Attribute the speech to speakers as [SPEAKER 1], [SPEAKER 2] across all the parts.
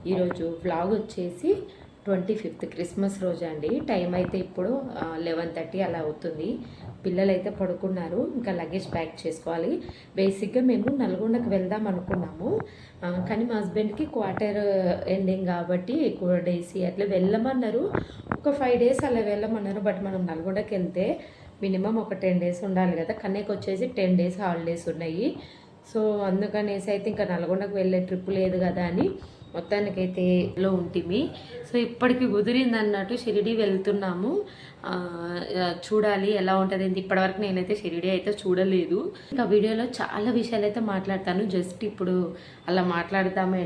[SPEAKER 1] ఈరోజు వ్లాగ్ వచ్చేసి 25th Christmas రోజు అండి. టైం అయితే ఇప్పుడు 11:30 అలా అవుతుంది. పిల్లలు అయితే పడుకున్నారు. ఇంకా లగేజ్ ప్యాక్ చేసుకోవాలి. బేసిక్గా మేము నల్గొండకు వెళ్దాం అనుకున్నాము, కానీ మా హస్బెండ్కి క్వార్టర్ ఎండింగ్ కాబట్టి ఎక్కువ డేస్ అట్లా వెళ్ళమన్నారు. ఒక 5 days అలా వెళ్ళమన్నారు. బట్ మనం నల్గొండకి వెళ్తే మినిమం ఒక 10 days ఉండాలి కదా. కన్నయ్యకి వచ్చేసి 10 days హాలిడేస్ ఉన్నాయి. సో అందుకనేసి అయితే ఇంకా నల్గొండకు వెళ్ళే ట్రిప్ లేదు కదా అని మొత్తానికైతే లో ఉంటుంది. సో ఇప్పటికి కుదిరింది అన్నట్టు షిరిడి వెళ్తున్నాము. చూడాలి ఎలా ఉంటుంది. ఇప్పటివరకు నేనైతే షిరిడి అయితే చూడలేదు. ఇంకా వీడియోలో చాలా విషయాలు అయితే మాట్లాడతాను. జస్ట్ ఇప్పుడు అలా మాట్లాడతాము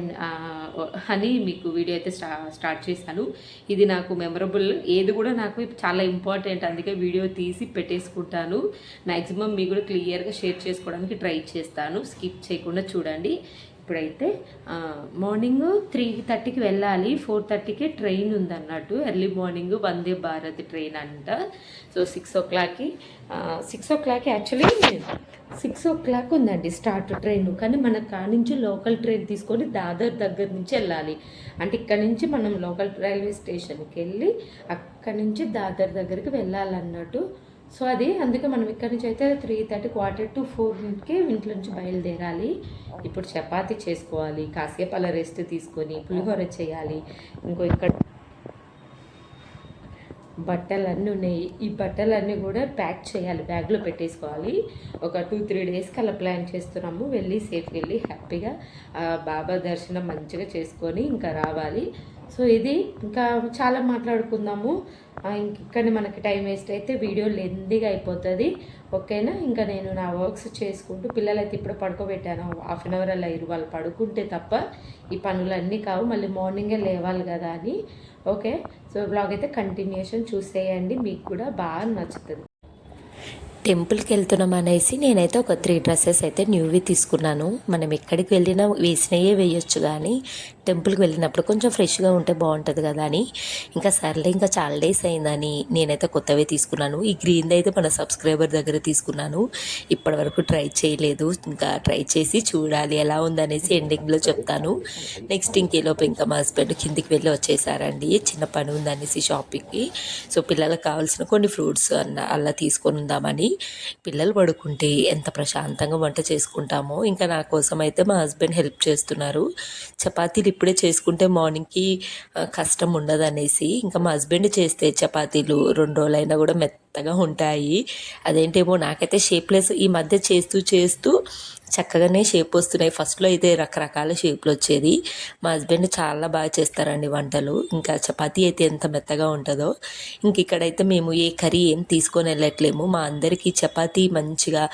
[SPEAKER 1] అని మీకు వీడియో అయితే స్టార్ట్ చేశాను. ఇది నాకు మెమరబుల్, ఏది కూడా నాకు చాలా ఇంపార్టెంట్, అందుకే వీడియో తీసి పెట్టేసుకుంటాను. మ్యాక్సిమం మీకు కూడా క్లియర్గా షేర్ చేసుకోవడానికి ట్రై చేస్తాను. స్కిప్ చేయకుండా చూడండి. ఇప్పుడైతే మార్నింగ్ 3:30కి వెళ్ళాలి. 4:30కి train ఉందన్నట్టు. Early morning Vande Bharat train అంట. సో 6 o'clock యాక్చువల్లీ 6 o'clock ఉందండి స్టార్ట్ ట్రైన్. కానీ మనకు కానించి లోకల్ ట్రైన్ తీసుకొని దాదర్ దగ్గర నుంచి వెళ్ళాలి. అంటే ఇక్కడ నుంచి మనం లోకల్ రైల్వే స్టేషన్కి వెళ్ళి అక్కడి నుంచి దాదర్ దగ్గరికి వెళ్ళాలన్నట్టు. సో అది అందుకే మనం ఇక్కడ నుంచి అయితే 3:30 4:45కి ఇంట్లో నుంచి బయలుదేరాలి. ఇప్పుడు చపాతీ చేసుకోవాలి, కాసేపు అలా రెస్ట్ తీసుకొని పులిహోర చేయాలి. ఇంకో ఇక్కడ బట్టలన్నీ ఉన్నాయి. ఈ బట్టలన్నీ కూడా ప్యాక్ చేయాలి, బ్యాగ్లో పెట్టేసుకోవాలి. ఒక 2-3 డేస్కి అలా ప్లాన్ చేస్తున్నాము. వెళ్ళి సేఫ్గా వెళ్ళి హ్యాపీగా బాబా దర్శనం మంచిగా చేసుకొని ఇంకా రావాలి. సో ఇది ఇంకా చాలా మాట్లాడుకుందాము. ఇక్కడ మనకి టైం వేస్ట్ అయితే వీడియో లెందీగా అయిపోతుంది. ఓకేనా. ఇంకా నేను నా వర్క్స్ చేసుకుంటూ, పిల్లలైతే ఇప్పుడు పడుకోబెట్టాను. 1/2 hour అలా వాళ్ళు పడుకుంటే తప్ప ఈ పనులన్నీ కావు. మళ్ళీ మార్నింగే లేవాలి కదా అని. ఓకే. సో బ్లాగ్ అయితే కంటిన్యూషన్ చూసేయండి, మీకు కూడా బాగా నచ్చుతుంది.
[SPEAKER 2] టెంపుల్కి వెళ్తున్నాం అనేసి నేనైతే ఒక 3 dresses అయితే న్యూవి తీసుకున్నాను. మనం ఎక్కడికి వెళ్ళినా వేసినయే వేయొచ్చు, కానీ టెంపుల్కి వెళ్ళినప్పుడు కొంచెం ఫ్రెష్గా ఉంటే బాగుంటుంది కదా అని ఇంకా సర్లే ఇంకా చాలా డేస్ అయిందని నేనైతే కొత్తవే తీసుకున్నాను. ఈ గ్రీన్ది అయితే మన సబ్స్క్రైబర్ దగ్గర తీసుకున్నాను. ఇప్పటివరకు ట్రై చేయలేదు, ఇంకా ట్రై చేసి చూడాలి ఎలా ఉందనేసి ఎండింగ్లో చెప్తాను. నెక్స్ట్ ఇంకేలోపు ఇంకా మా హస్బెండ్ కిందికి వెళ్ళి వచ్చేసారండి. చిన్న పని ఉందనేసి షాపింగ్కి. సో పిల్లలకు కావాల్సిన కొన్ని ఫ్రూట్స్ అలా తీసుకొని ఉందామని. పిల్లలు పడుకుంటే ఎంత ప్రశాంతంగా వంట చేసుకుంటామో. ఇంకా నా కోసం అయితే మా హస్బెండ్ హెల్ప్ చేస్తున్నారు. చపాతీలు ఇప్పుడే చేసుకుంటే మార్నింగ్కి కష్టం ఉండదు అనేసి ఇంకా మా హస్బెండ్ చేస్తే చపాతీలు 2 రోజులైనా కూడా మెత్తగా ఉంటాయి. అదేంటేమో నాకైతే షేప్లెస్ ఈ మధ్య చేస్తూ చక్కగానే షేప్ వస్తున్నాయి. ఫస్ట్లో అయితే రకరకాల షేప్లు వచ్చేది. మా హస్బెండ్ చాలా బాగా చేస్తారండి వంటలు. ఇంకా చపాతీ అయితే ఎంత మెత్తగా ఉంటుందో. ఇంక ఇక్కడైతే మేము ఏ కర్రీ ఏం తీసుకొని వెళ్ళట్లేము. మా అందరికీ చపాతీ మంచిగా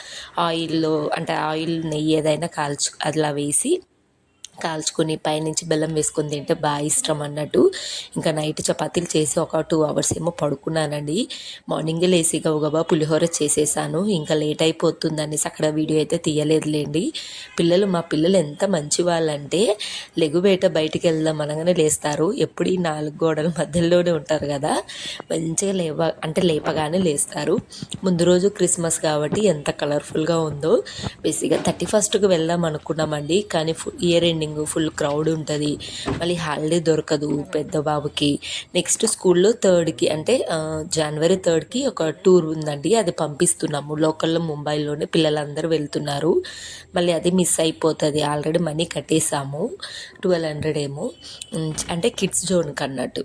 [SPEAKER 2] ఆయిల్లో, అంటే ఆయిల్ నెయ్యి ఏదైనా అలా వేసి కాల్చుకొని పైనుంచి బెల్లం వేసుకొని తింటే బాగా ఇష్టం అన్నట్టు. ఇంకా నైట్ చపాతీలు చేసి ఒక 2 hours ఏమో పడుకున్నానండి. మార్నింగే లేసి గబగబా పులిహోర చేసేసాను. ఇంకా లేట్ అయిపోతుంది అనేసి అక్కడ వీడియో అయితే తీయలేదులేండి. మా పిల్లలు ఎంత మంచి వాళ్ళంటే లెగుబేట బయటికి వెళ్దాం అనగానే లేస్తారు. ఎప్పుడు ఈ 4 గోడల మధ్యలోనే ఉంటారు కదా, మంచిగా లేపగానే లేస్తారు. ముందు రోజు క్రిస్మస్ కాబట్టి ఎంత కలర్ఫుల్గా ఉందో. బేసిక్గా 31st వెళ్దాం అనుకున్నామండి, కానీ ఇయర్ ఎండింగ్ ఫుల్ క్రౌడ్ ఉంటుంది. మళ్ళీ హాలిడే దొరకదు పెద్ద బాబుకి. నెక్స్ట్ స్కూల్లో 3rd అంటే January 3rd ఒక టూర్ ఉందండి, అది పంపిస్తున్నాము. లోకల్లో ముంబైలోనే పిల్లలందరూ వెళ్తున్నారు. మళ్ళీ అది మిస్ అయిపోతుంది. ఆల్రెడీ మనీ కట్టేసాము, 1200 ఏమో, అంటే కిడ్స్ జోన్కి అన్నట్టు.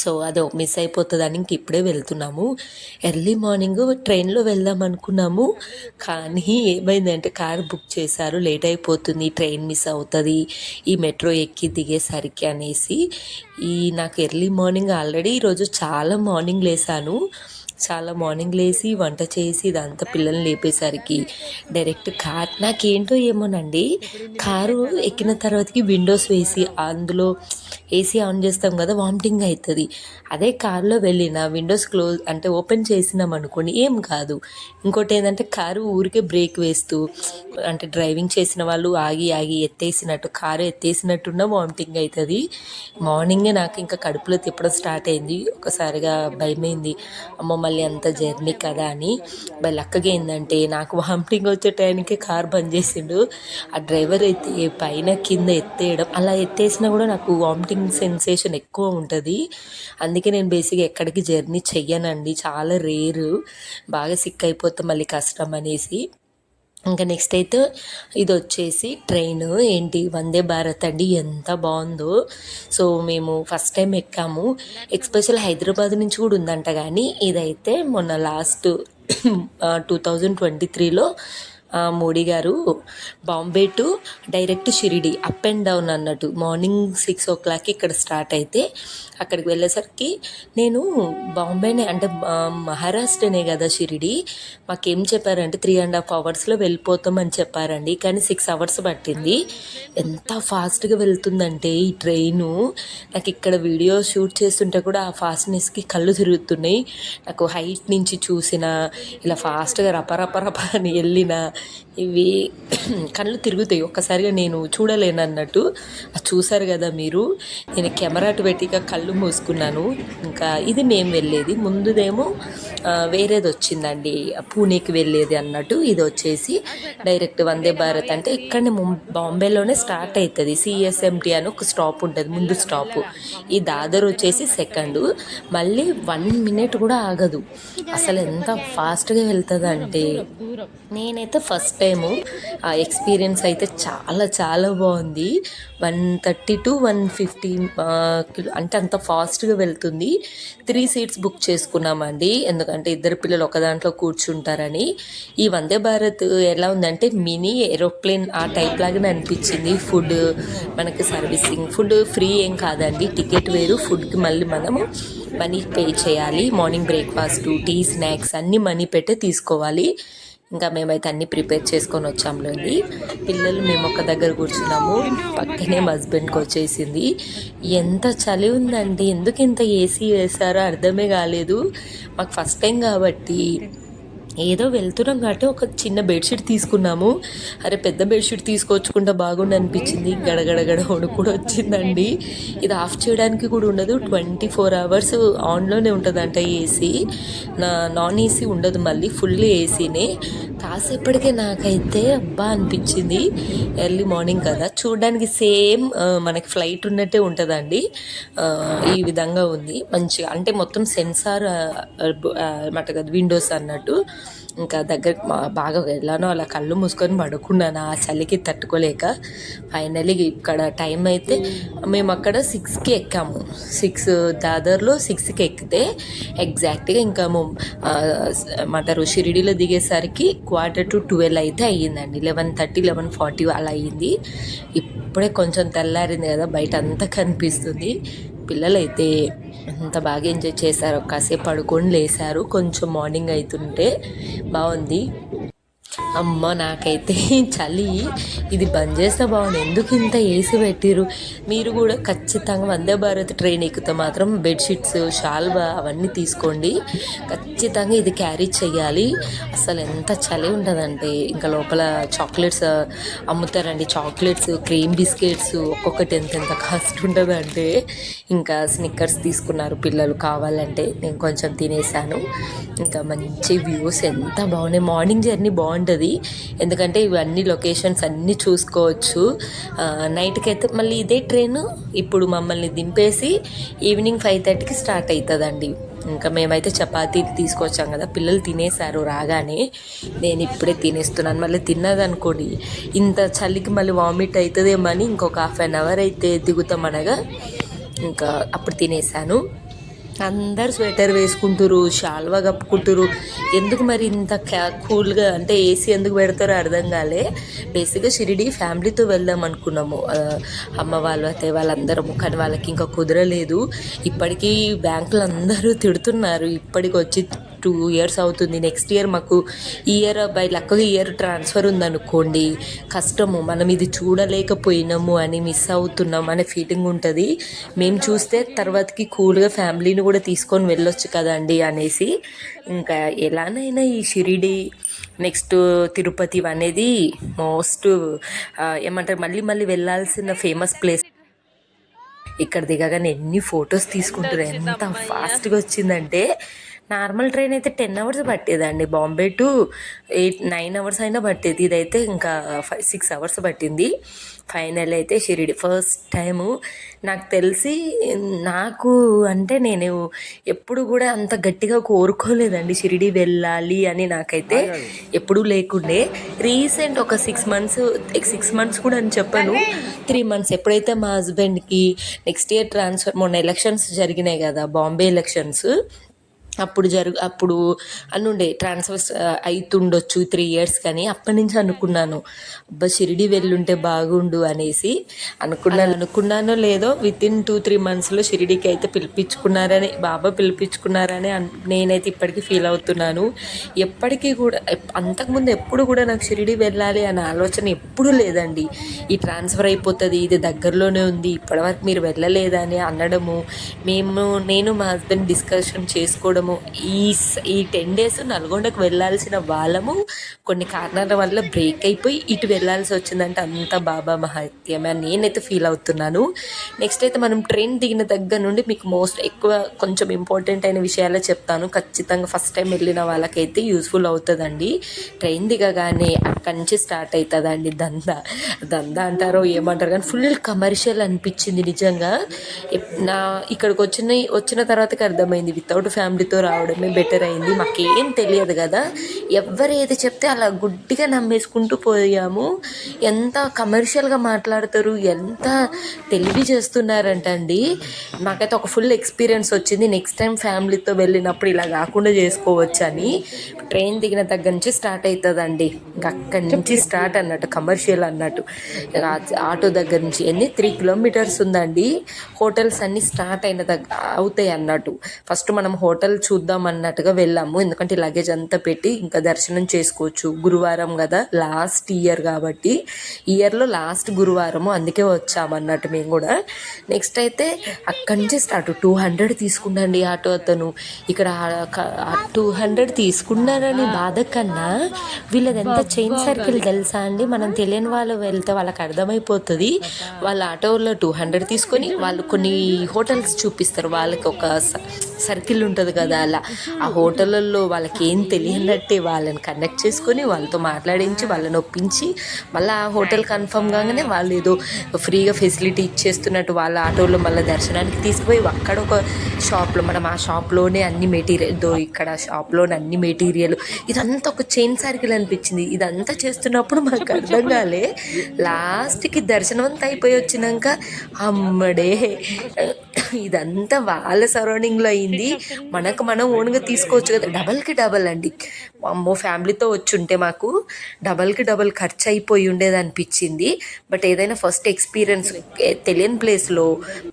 [SPEAKER 2] సో అదో మిస్ అయిపోతుందని ఇంక ఇప్పుడే వెళ్తున్నాము. ఎర్లీ మార్నింగ్ ట్రైన్లో వెళ్దాం అనుకున్నాము, కానీ ఏమైందంటే కార్ బుక్ చేశారు, లేట్ అయిపోతుంది, ట్రైన్ మిస్ అవుతుంది ఈ మెట్రో ఎక్కి దిగేసరికి అనేసి. నాకు ఎర్లీ మార్నింగ్ ఆల్రెడీ ఈరోజు చాలా మార్నింగ్ లేసి వంట చేసి ఇదంతా పిల్లల్ని లేపేసరికి డైరెక్ట్ కార్, నాకేంటో ఏమోనండి, కారు ఎక్కిన తర్వాతకి విండోస్ వేసి అందులో ఏసీ ఆన్ చేస్తాం కదా, వామిటింగ్ అవుతుంది. అదే కారులో వెళ్ళిన విండోస్ క్లోజ్ అంటే ఓపెన్ చేసినాం అనుకోండి ఏం కాదు. ఇంకోటి ఏంటంటే కారు ఊరికే బ్రేక్ వేస్తూ, అంటే డ్రైవింగ్ చేసిన వాళ్ళు ఆగి కారు ఎత్తేసినట్టున్న వామిటింగ్ అవుతుంది. మార్నింగే నాకు ఇంకా కడుపులో తిప్పడం స్టార్ట్ అయింది. ఒకసారిగా భయమైంది, అమ్మ మళ్ళీ అంత జర్నీ కదా అని. బై లక్కగా ఏంటంటే నాకు వామిటింగ్ వచ్చే టైంకే కార్ బంద్ చేసిండు. ఆ డ్రైవర్ అయితే పైన కింద ఎత్తేయడం, అలా ఎత్తేసినా కూడా నాకు వామిటింగ్ సెన్సేషన్ ఎక్కువ ఉంటుంది. అందుకే నేను బేసిక్గా ఎక్కడికి జర్నీ చెయ్యనండి, చాలా రేరు. బాగా సిక్ అయిపోతే మళ్ళీ కష్టం అనేసి. ఇంకా నెక్స్ట్ అయితే ఇది వచ్చేసి ట్రైన్ ఏంటి వందే భారత్ అండి, ఎంత బాగుందో. సో మేము ఫస్ట్ టైం ఎక్కాము. ఎక్స్పెషల్ హైదరాబాద్ నుంచి కూడా ఉందంట, కానీ ఇదైతే మొన్న లాస్ట్ 2023లో మోడీ గారు Bombay to direct Shirdi up and down అన్నట్టు మార్నింగ్ 6 o'clock ఇక్కడ స్టార్ట్ అయితే అక్కడికి వెళ్ళేసరికి నేను బాంబేనే అంటే మహారాష్ట్రనే కదా షిరిడి. మాకేం చెప్పారంటే 3.5 hours వెళ్ళిపోతామని చెప్పారండి, కానీ 6 hours పట్టింది. ఎంత ఫాస్ట్గా వెళ్తుందంటే ఈ ట్రైను, నాకు ఇక్కడ వీడియో షూట్ చేస్తుంటే కూడా ఆ ఫాస్ట్నెస్కి కళ్ళు తిరుగుతున్నాయి. నాకు హైట్ నుంచి చూసిన ఇలా ఫాస్ట్గా రపరపరప అని వెళ్ళిన ఇవి కళ్ళు తిరుగుతాయి ఒక్కసారిగా, నేను చూడలేను అన్నట్టు. అది చూసారు కదా మీరు, నేను కెమెరా పెట్టిగా కళ్ళు మూసుకున్నాను. ఇంకా ఇది మేము వెళ్ళేది, ముందుదేమో వేరేది వచ్చిందండి పూణేకి వెళ్ళేది అన్నట్టు. ఇది వచ్చేసి డైరెక్ట్ వందే భారత్ అంటే ఇక్కడనే బాంబేలోనే స్టార్ట్ అవుతుంది. సిఎస్ఎంటీ అని ఒక స్టాప్ ఉంటుంది, ముందు స్టాప్. ఈ దాదర్ వచ్చేసి సెకండ్. మళ్ళీ 1 minute కూడా ఆగదు. అసలు ఎంత ఫాస్ట్గా వెళ్తుంది అంటే, నేనైతే ఫస్ట్ టైము ఆ ఎక్స్పీరియన్స్ అయితే చాలా చాలా బాగుంది. 130 to 150 అంటే అంత ఫాస్ట్గా వెళ్తుంది. 3 seats బుక్ చేసుకున్నామండి, ఎందుకంటే ఇద్దరు పిల్లలు ఒక దాంట్లో కూర్చుంటారని. ఈ వందే భారత్ ఎలా ఉందంటే మినీ ఏరోప్లేన్ ఆ టైప్ లాగానే అనిపించింది. ఫుడ్ మనకి సర్వీసింగ్, ఫుడ్ ఫ్రీ ఏం కాదండి, టికెట్ వేరు, ఫుడ్కి మళ్ళీ మనము మనీ పే చేయాలి. మార్నింగ్ బ్రేక్ఫాస్ట్, టీ, స్నాక్స్ అన్నీ మనీ పెట్టే తీసుకోవాలి. ఇంకా మేమైతే అన్నీ ప్రిపేర్ చేసుకొని వచ్చాంలేండి. పిల్లలు మేము ఒక దగ్గర కూర్చున్నాము, పక్కనే మా హస్బెండ్కి వచ్చేసింది. ఎంత చలి ఉందండి, ఎందుకు ఇంత ఏసీ వేసారో అర్థమే కాలేదు. మాకు ఫస్ట్ టైం కాబట్టి ఏదో వెళ్తున్నాం కాబట్టి ఒక చిన్న బెడ్షీట్ తీసుకున్నాము. అరే పెద్ద బెడ్షీట్ తీసుకొచ్చుకుంటే బాగుండు అనిపించింది. గడగడగడ వణుకు కూడా వచ్చిందండి. ఇది ఆఫ్ చేయడానికి కూడా ఉండదు, 24 hours ఆన్లోనే ఉంటుందంట ఏసీ. నాన్ ఏసీ ఉండదు, మళ్ళీ ఫుల్ ఏసీనే. కాసేపటికే నాకైతే అబ్బా అనిపించింది. ఎర్లీ మార్నింగ్ కదా, చూడడానికి సేమ్ మనకి ఫ్లైట్ ఉన్నట్టే ఉంటుందండి. ఈ విధంగా ఉంది మంచిగా, అంటే మొత్తం సెన్సార్ మాట కదా, విండోస్ అన్నట్టు. ఇంకా దగ్గర బాగా వెళ్ళాను, అలా కళ్ళు మూసుకొని పడుకున్నాను ఆ చలికి తట్టుకోలేక. ఫైనలీ ఇక్కడ టైం అయితే మేము అక్కడ 6కి ఎక్కాము. 6 దాదర్లో 6కి ఎక్కితే ఎగ్జాక్ట్గా ఇంకా ఏమంటారు షిరిడీలో దిగేసరికి 11:45 అయితే అయ్యిందండి. 11:30, 11:40 అలా అయ్యింది. ఇప్పుడే కొంచెం తెల్లారింది కదా, బయట అంతా కనిపిస్తుంది. పిల్లలైతే అంత బాగా ఎంజాయ్ చేశారు. కాసేపు పడుకొని లేశారు, కొంచెం మార్నింగ్ అవుతుంటే బాగుంది. అమ్మ నాకైతే చలి, ఇది బంద్ చేస్తే బాగుంది, ఎందుకు ఇంత ఏసీ పెట్టిరు. మీరు కూడా ఖచ్చితంగా వందే భారత్ ట్రైన్ ఎక్కితే మాత్రం బెడ్షీట్స్, షాల్వా అవన్నీ తీసుకోండి. ఖచ్చితంగా ఇది క్యారీ చేయాలి. అసలు ఎంత చలి ఉంటుందంటే, ఇంకా లోపల చాక్లెట్స్ అమ్ముతారండి, చాక్లెట్స్, క్రీమ్ బిస్కెట్స్ ఒక్కొక్కటి ఎంత కాస్ట్ ఉంటుందంటే. ఇంకా స్నిక్కర్స్ తీసుకున్నారు పిల్లలు కావాలంటే, నేను కొంచెం తినేసాను. ఇంకా మంచి వ్యూస్ ఎంత బాగున్నాయి. మార్నింగ్ జర్నీ బాగుంటుంది, ఎందుకంటే ఇవన్నీ లొకేషన్స్ అన్నీ చూసుకోవచ్చు. నైట్కి అయితే మళ్ళీ ఇదే ట్రైన్ ఇప్పుడు మమ్మల్ని దింపేసి ఈవినింగ్ 5:30కి స్టార్ట్ అవుతుందండి. ఇంకా మేమైతే చపాతీలు తీసుకొచ్చాం కదా, పిల్లలు తినేశారు రాగానే. నేను ఇప్పుడే తినేస్తున్నాను, మళ్ళీ తిన్నదనుకోండి ఇంత చలికి మళ్ళీ వామిట్ అవుతుందేమో అని ఇంకొక 1/2 hour అయితే దిగుతామనగా ఇంకా అప్పుడు తినేసాను. అందరు స్వెటర్ వేసుకుంటారు, షాల్వా కప్పుకుంటారు. ఎందుకు మరి ఇంత కూల్గా అంటే ఏసీ ఎందుకు పెడతారో అర్థం కాలే. బేసిక్గా షిరిడి ఫ్యామిలీతో వెళ్దాం అనుకున్నాము, అమ్మ వాళ్ళు అత్తయ్య వాళ్ళందరము, కానీ వాళ్ళకి ఇంకా కుదరలేదు. ఇప్పటికీ బ్యాంకులు అందరూ తిడుతున్నారు, ఇప్పటికి వచ్చి 2 years అవుతుంది. నెక్స్ట్ ఇయర్ మాకు బై లక్కగా ఇయర్ ట్రాన్స్ఫర్ ఉందనుకోండి, కష్టము, మనం ఇది చూడలేకపోయినాము అని, మిస్ అవుతున్నాం అనే ఫీలింగ్ ఉంటుంది. మేము చూస్తే తర్వాతకి కూల్గా ఫ్యామిలీని కూడా తీసుకొని వెళ్ళొచ్చు కదండి అనేసి. ఇంకా ఎలానైనా ఈ షిరిడి నెక్స్ట్ తిరుపతి అనేది మోస్ట్ ఏమంటారు మళ్ళీ మళ్ళీ వెళ్ళాల్సిన ఫేమస్ ప్లేస్. ఇక్కడ దిగగానే ఎన్ని ఫొటోస్ తీసుకుంటారు, ఎంత ఫాస్ట్గా వచ్చిందంటే నార్మల్ ట్రైన్ అయితే 10 అవర్స్ పట్టేదండి, బాంబే టు 8-9 అవర్స్ అయినా పట్టేది. ఇదైతే ఇంకా 5-6 అవర్స్ పట్టింది. ఫైనల్ అయితే షిరిడి ఫస్ట్ టైము. నాకు తెలిసి నాకు అంటే నేను ఎప్పుడు కూడా అంత గట్టిగా కోరుకోలేదండి షిరిడి వెళ్ళాలి అని, నాకైతే ఎప్పుడూ లేకుండే. రీసెంట్ ఒక 6 మంత్స్ కూడా అని చెప్పాను, 3 మంత్స్ ఎప్పుడైతే మా హస్బెండ్కి నెక్స్ట్ ఇయర్ ట్రాన్స్ఫర్, మొన్న ఎలక్షన్స్ జరిగినాయి కదా, బాంబే ఎలక్షన్స్, అప్పుడు అనుండే ట్రాన్స్ఫర్స్ అవుతుండొచ్చు 3 years కానీ, అప్పటి నుంచి అనుకున్నాను అబ్బా షిరిడి వెళ్ళుంటే బాగుండు అనేసి అనుకున్నానో లేదో వితిన్ 2-3 monthsలో షిరిడికి అయితే బాబా పిలిపించుకున్నారని నేనైతే ఇప్పటికీ ఫీల్ అవుతున్నాను. ఎప్పటికీ కూడా అంతకుముందు ఎప్పుడు కూడా నాకు షిరిడి వెళ్ళాలి అనే ఆలోచన ఎప్పుడూ లేదండి. ఈ ట్రాన్స్ఫర్ అయిపోతుంది, ఇది దగ్గరలోనే ఉంది, ఇప్పటివరకు మీరు వెళ్ళలేదని అనడము, నేను మా హస్బెండ్ డిస్కషన్ చేసుకోవడము, ఈ 10 days నల్గొండకు వెళ్ళాల్సిన వాళ్ళము కొన్ని కారణాల వల్ల బ్రేక్ అయిపోయి ఇటు వెళ్ళాల్సి వచ్చిందంటే అంత బాబా మహత్యమే అని నేనైతే ఫీల్ అవుతున్నాను. నెక్స్ట్ అయితే మనం ట్రైన్ దిగిన దగ్గర నుండి మీకు ఎక్కువ కొంచెం ఇంపార్టెంట్ అయిన విషయాలే చెప్తాను. ఖచ్చితంగా ఫస్ట్ టైం వెళ్ళిన వాళ్ళకైతే యూస్ఫుల్ అవుతుందండి. ట్రైన్ దిగగానే అక్కడి నుంచి స్టార్ట్ అవుతుందండి దందా అంటారో ఏమంటారు కానీ, ఫుల్ కమర్షియల్ అనిపించింది నిజంగా. ఇక్కడికి వచ్చిన తర్వాతకి అర్థమైంది వితౌట్ ఫ్యామిలీతో రావడమే బెటర్ అయింది. మాకేం తెలియదు కదా, ఎవరు ఏది చెప్తే అలా గుడ్డిగా నమ్మేసుకుంటూ పోయాము. ఎంత కమర్షియల్గా మాట్లాడతారు, ఎంత తెలివి చేస్తున్నారంటండి. నాకైతే ఒక ఫుల్ ఎక్స్పీరియన్స్ వచ్చింది. నెక్స్ట్ టైం ఫ్యామిలీతో వెళ్ళినప్పుడు ఇలా కాకుండా చేసుకోవచ్చు అని. ట్రైన్ దిగిన దగ్గర నుంచి స్టార్ట్ అవుతుందండి, ఇంకా అక్కడి నుంచి స్టార్ట్ అన్నట్టు కమర్షియల్ అన్నట్టు. ఆటో దగ్గర నుంచి 3 kilometers ఉందండి. హోటల్స్ అన్నీ స్టార్ట్ అవుతాయి అన్నట్టు. ఫస్ట్ మనం హోటల్ చూద్దాం అన్నట్టుగా వెళ్ళాము, ఎందుకంటే లగేజ్ అంతా పెట్టి ఇంకా దర్శనం చేసుకోవచ్చు. గురువారం కదా, లాస్ట్ ఇయర్ కాబట్టి, ఇయర్లో లాస్ట్ గురువారము, అందుకే వచ్చామన్నట్టు మేము కూడా. నెక్స్ట్ అయితే అక్కడి నుంచి స్టార్ట్ 200 తీసుకున్నాండి ఆటో అతను. ఇక్కడ 200 తీసుకున్నారని బాధ కన్నా వీళ్ళది ఎంత చైన్ సర్కిల్ తెలుసా అండి. మనం తెలియని వాళ్ళు వెళ్తే వాళ్ళకి అర్థమైపోతుంది. వాళ్ళ ఆటోలో 200 తీసుకొని వాళ్ళు కొన్ని హోటల్స్ చూపిస్తారు, వాళ్ళకి ఒక సర్కిల్ ఉంటుంది కదా, అలా ఆ హోటళ్ళల్లో వాళ్ళకి ఏం తెలియనట్టే వాళ్ళని కనెక్ట్ చేసుకొని వాళ్ళతో మాట్లాడించి వాళ్ళని ఒప్పించి మళ్ళీ ఆ హోటల్ కన్ఫర్మ్ కాగానే వాళ్ళు ఏదో ఫ్రీగా ఫెసిలిటీ ఇచ్చేస్తున్నట్టు వాళ్ళ ఆటోలో మళ్ళీ దర్శనానికి తీసుకుపోయి అక్కడ ఒక షాప్లో మనం ఆ షాప్లోనే అన్ని ఇక్కడ షాప్లోనే అన్ని మెటీరియల్, ఇదంతా ఒక చైన్ సర్కిల్ అనిపించింది. ఇదంతా చేస్తున్నప్పుడు మాకు అర్థం కాలే. లాస్ట్కి దర్శనం అంతా అయిపోయి వచ్చినాక అమ్మడే ఇదంతా వాళ్ళ సరౌండింగ్లో అయింది, మనకు మనం ఓన్గా తీసుకోవచ్చు కదా. డబల్ అండి, అమ్మో ఫ్యామిలీతో వచ్చి ఉంటే మాకు డబల్ ఖర్చు అయిపోయి ఉండేది అనిపించింది. బట్ ఏదైనా ఫస్ట్ ఎక్స్పీరియన్స్, తెలియని ప్లేస్లో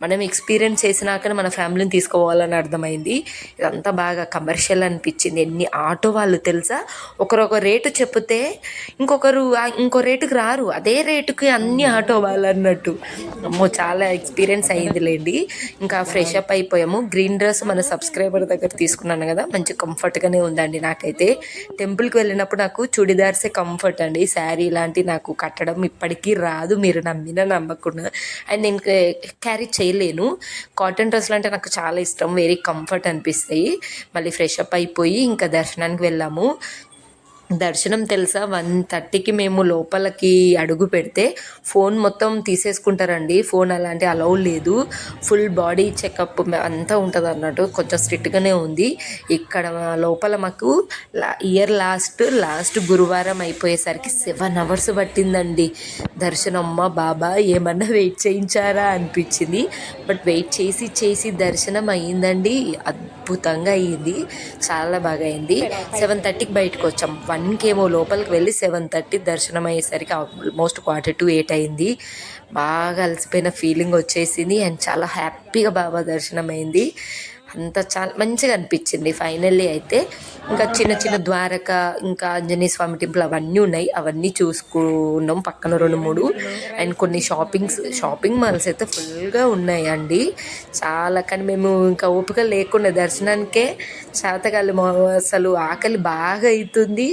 [SPEAKER 2] మనం ఎక్స్పీరియన్స్ చేసినాకనే మన ఫ్యామిలీని తీసుకోవాలని అర్థమైంది. ఇదంతా బాగా కమర్షియల్ అనిపించింది. ఎన్ని ఆటో వాళ్ళు తెలుసా, ఒకరొక రేటు చెప్తే ఇంకొకరు ఇంకో రేటుకి రారు, అదే రేటుకి అన్ని ఆటో వాళ్ళు అన్నట్టు. అమ్మో చాలా ఎక్స్పీరియన్స్ అయ్యిందిలేండి. ఇంకా ఫ్రెష్ అప్ అయిపోయాము. గ్రీన్ డ్రెస్ మన సబ్స్క్రైబర్ దగ్గర తీసుకున్నాను కదా, మంచి కంఫర్ట్గానే ఉందండి. నాకైతే టెంపుల్కి వెళ్ళినప్పుడు నాకు చుడిదార్సే కంఫర్ట్ అండి, శారీ లాంటి నాకు కట్టడం ఇప్పటికీ రాదు, మీరు నమ్మినా నమ్మకుండా. అండ్ నేను క్యారీ చేయలేను. కాటన్ డ్రెస్లు అంటే నాకు చాలా ఇష్టం, వెరీ కంఫర్ట్ అనిపిస్తాయి. మళ్ళీ ఫ్రెష్ అప్ అయిపోయి ఇంకా దర్శనానికి వెళ్ళాము. దర్శనం తెలుసా 1:30కి మేము లోపలికి అడుగు పెడితే ఫోన్ మొత్తం తీసేసుకుంటారండి. ఫోన్ అలాంటి అలౌ లేదు. ఫుల్ బాడీ చెకప్ అంతా ఉంటుంది అన్నట్టు, కొంచెం స్ట్రిక్ట్గానే ఉంది. ఇక్కడ లోపల మాకు ఇయర్ లాస్ట్ గురువారం అయిపోయేసరికి 7 hours పట్టిందండి దర్శనం. అమ్మ బాబా ఏమన్నా వెయిట్ చేయించారా అనిపించింది. బట్ వెయిట్ చేసి దర్శనం అయ్యిందండి, అద్భుతంగా అయ్యింది, చాలా బాగా అయింది. 7:30కి బయటకు వచ్చాం. 1కి లోపలికి వెళ్ళి 7:30 దర్శనం అయ్యేసరికి ఆల్మోస్ట్ 7:45 అయింది. బాగా అలసిపోయిన ఫీలింగ్ వచ్చేసింది అండ్ చాలా హ్యాపీగా బాబా దర్శనం అయింది. అంతా చాలా మంచిగా అనిపించింది. ఫైనల్లీ అయితే ఇంకా చిన్న ద్వారక, ఇంకా ఆంజనేయ స్వామి టెంపుల్ అవన్నీ ఉన్నాయి, అవన్నీ చూసుకున్నాం పక్కన 2-3. అండ్ కొన్ని షాపింగ్ మాల్స్ అయితే ఫుల్గా ఉన్నాయండి చాలా. కానీ మేము ఇంకా ఓపిక లేకుండా దర్శనానికే చేతకాలి, అసలు ఆకలి బాగా అవుతుంది.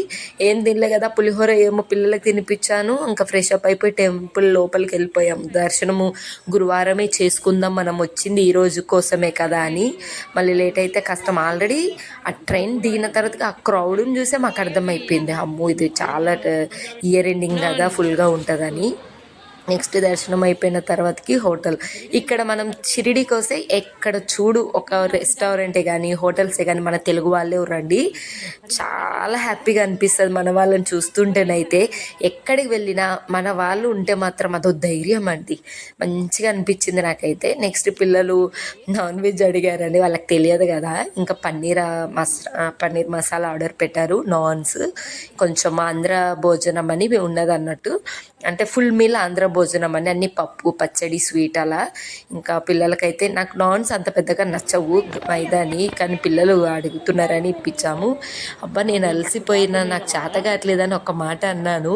[SPEAKER 2] ఏం తినలే కదా, పులిహోర ఏమో పిల్లలకి తినిపించాను. ఇంకా ఫ్రెష్ అప్ అయిపోయి టెంపుల్ లోపలికి వెళ్ళిపోయాం. దర్శనము గురువారమే చేసుకుందాం, మనం వచ్చింది ఈ రోజు కోసమే కదా అని. మళ్ళీ లేట్ అయితే కష్టం. ఆల్రెడీ ఆ ట్రైన్ దిగిన తర్వాత ఆ క్రౌడ్ని చూసే మాకు అర్థమైపోయింది, అమ్మో ఇది చాలా ఇయర్ ఎండింగ్ కదా ఫుల్గా ఉంటుందని. నెక్స్ట్ దర్శనం అయిపోయిన తర్వాతకి హోటల్. ఇక్కడ మనం షిరిడీకి వస్తే ఎక్కడ చూడు ఒక రెస్టారెంటే కానీ హోటల్సే కానీ మన తెలుగు వాళ్ళే రండి, చాలా హ్యాపీగా అనిపిస్తుంది మన వాళ్ళని చూస్తుంటేనైతే. ఎక్కడికి వెళ్ళినా మన వాళ్ళు ఉంటే మాత్రం అదో ధైర్యం అండి, మంచిగా అనిపించింది నాకైతే. నెక్స్ట్ పిల్లలు నాన్ వెజ్ అడిగారండి, వాళ్ళకి తెలియదు కదా, ఇంకా పన్నీర్ మసాలా ఆర్డర్ పెట్టారు, నాన్స్, కొంచెం ఆంధ్ర భోజనం అని ఉన్నది అన్నట్టు, అంటే ఫుల్ మీల్ ఆంధ్ర భోజనం అని, అన్ని పప్పు పచ్చడి స్వీట్ అలా. ఇంకా పిల్లలకైతే నాకు నాన్స్ అంత పెద్దగా నచ్చవు మైదాని, కానీ పిల్లలు అడుగుతున్నారని ఇప్పించాము. అబ్బా నేను అలసిపోయినా నాకు చేత కావట్లేదని ఒక మాట అన్నాను.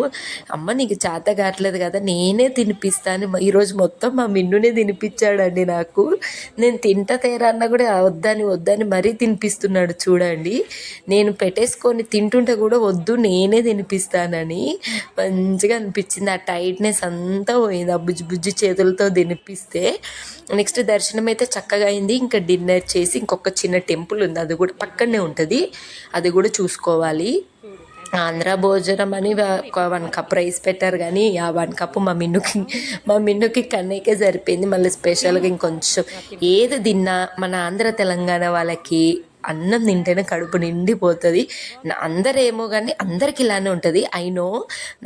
[SPEAKER 2] అమ్మ నీకు చేత కావట్లేదు కదా నేనే తినిపిస్తాను, ఈరోజు మొత్తం మా మిన్నునే తినిపించాడండి నాకు. నేను తింటా తేరా అన్నా కూడా వద్దని మరీ తినిపిస్తున్నాడు చూడండి. నేను పెట్టేసుకొని తింటుంటే కూడా వద్దు నేనే తినిపిస్తానని. మంచిగా అనిపించింది, ఆ టైట్నెస్ అంతా పోయింది ఆ బుజ్జి చేతులతో తినిపిస్తే. నెక్స్ట్ దర్శనం అయితే చక్కగా అయింది. ఇంకా డిన్నర్ చేసి ఇంకొక చిన్న టెంపుల్ ఉంది, అది కూడా పక్కనే ఉంటుంది, అది కూడా చూసుకోవాలి. ఆంధ్ర భోజనం అని ఒక 1 కప్ రైస్ పెట్టారు, కానీ ఆ 1 కప్పు మా మిన్నుకి కన్నయ్యకే సరిపోయింది. మళ్ళీ స్పెషల్గా ఇంకొంచెం ఏది తిన్నా మన ఆంధ్ర తెలంగాణ వాళ్ళకి అన్నం తింటేనే కడుపు నిండిపోతుంది. అందరేమో కానీ అందరికి ఇలానే ఉంటుంది, అయినో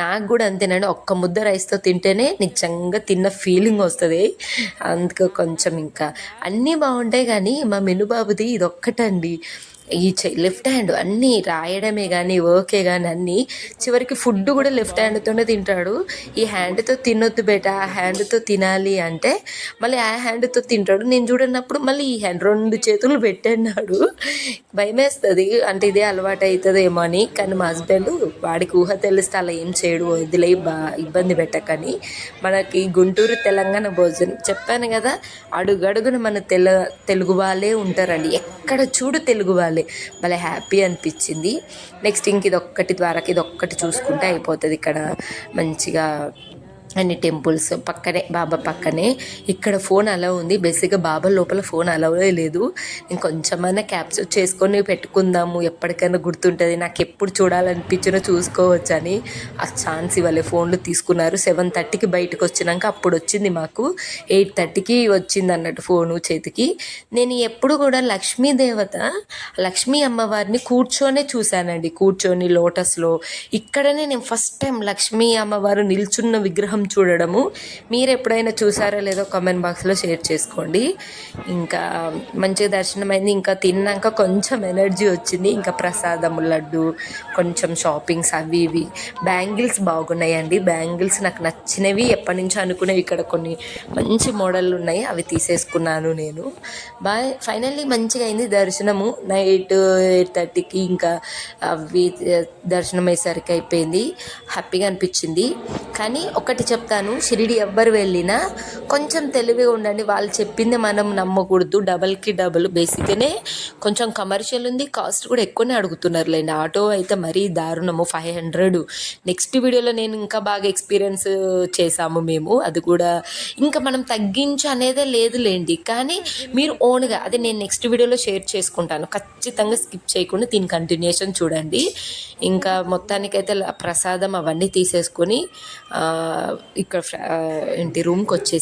[SPEAKER 2] నాకు కూడా అంతేనండి. ఒక్క ముద్ద రైస్తో తింటేనే నిజంగా తిన్న ఫీలింగ్ వస్తుంది. అందుకు కొంచెం ఇంకా అన్నీ బాగుంటాయి, కానీ మా మినుబాబుది ఇది ఒక్కటండి, ఈ లెఫ్ట్ హ్యాండ్ అన్నీ రాయడమే కానీ వర్కే కానీ అన్నీ, చివరికి ఫుడ్ కూడా లెఫ్ట్ హ్యాండ్తోనే తింటాడు. ఈ హ్యాండ్తో తినొద్దు బేట, ఆ హ్యాండ్తో తినాలి అంటే మళ్ళీ ఆ హ్యాండ్తో తింటాడు. నేను చూడనప్పుడు మళ్ళీ ఈ హ్యాండ్ 2 చేతులు పెట్టన్నాడు. భయమేస్తుంది, అంటే ఇదే అలవాటు అవుతుందేమో అని. కానీ మా హస్బెండ్ వాడికి ఊహ తెలిస్తే అలా ఏం చేయడు, వదిలే ఇబ్బంది పెట్టకని. మనకి గుంటూరు తెలంగాణ భోజనం చెప్పాను కదా, అడుగడుగున మన తెలుగు వాళ్ళే ఉంటారండి, ఎక్కడ చూడు తెలుగు వాళ్ళే. భలే హ్యాపీ అనిపించింది. నెక్స్ట్ ఇంక ఇదొక్కటి చూసుకుంటే అయిపోతుంది. ఇక్కడ మంచిగా అన్ని టెంపుల్స్ పక్కనే, బాబా పక్కనే. ఇక్కడ ఫోన్ అలా ఉంది, బేసిక్గా బాబా లోపల ఫోన్ అలవే లేదు. నేను కొంచెమైనా క్యాప్చర్ చేసుకొని పెట్టుకుందాము, ఎప్పటికైనా గుర్తుంటుంది, నాకు ఎప్పుడు చూడాలనిపించినా చూసుకోవచ్చు అని ఆ ఛాన్స్ ఇవ్వలే. ఫోన్లు తీసుకున్నారు 7:30కి బయటకు వచ్చినాక, అప్పుడు వచ్చింది మాకు 8:30కి వచ్చింది అన్నట్టు ఫోను చేతికి. నేను ఎప్పుడు కూడా లక్ష్మీ అమ్మవారిని కూర్చొనే చూశానండి, కూర్చొని లోటస్లో. ఇక్కడనే నేను ఫస్ట్ టైం లక్ష్మీ అమ్మవారు నిల్చున్న విగ్రహం చూడడము. మీరు ఎప్పుడైనా చూసారో లేదో కామెంట్ బాక్స్లో షేర్ చేసుకోండి. ఇంకా మంచిగా దర్శనం అయింది. ఇంకా తిన్నాక కొంచెం ఎనర్జీ వచ్చింది. ఇంకా ప్రసాదము, లడ్డు, కొంచెం షాపింగ్స్ అవి ఇవి. బ్యాంగిల్స్ బాగున్నాయండి, బ్యాంగిల్స్ నాకు నచ్చినవి, ఎప్పటి నుంచో అనుకునేవి. ఇక్కడ కొన్ని మంచి మోడళ్ళు ఉన్నాయి, అవి తీసేసుకున్నాను నేను. ఫైనల్లీ మంచిగా అయింది దర్శనము. నైట్ 8:30కి ఇంకా అవి దర్శనం అయ్యేసరికి అయిపోయింది. హ్యాపీగా అనిపించింది. కానీ ఒకటి చెప్తాను, షిరిడి ఎవ్వరు వెళ్ళినా కొంచెం తెలివిగా ఉండండి, వాళ్ళు చెప్పింది మనం నమ్మకూడదు. డబల్కి డబల్, బేసిక్గానే కొంచెం కమర్షియల్ ఉంది, కాస్ట్ కూడా ఎక్కువనే అడుగుతున్నారులేండి. ఆటో అయితే మరీ దారుణము, 500. నెక్స్ట్ వీడియోలో నేను ఇంకా బాగా ఎక్స్పీరియన్స్ చేసాము మేము, అది కూడా ఇంకా మనం తగ్గించు అనేదే లేదులేండి. కానీ మీరు ఓన్గా, అది నేను నెక్స్ట్ వీడియోలో షేర్ చేసుకుంటాను, ఖచ్చితంగా స్కిప్ చేయకుండా దీని కంటిన్యూషన్ చూడండి. ఇంకా మొత్తానికైతే ప్రసాదం అవన్నీ తీసేసుకొని ఇక్కడ రూమ్కి వచ్చేసి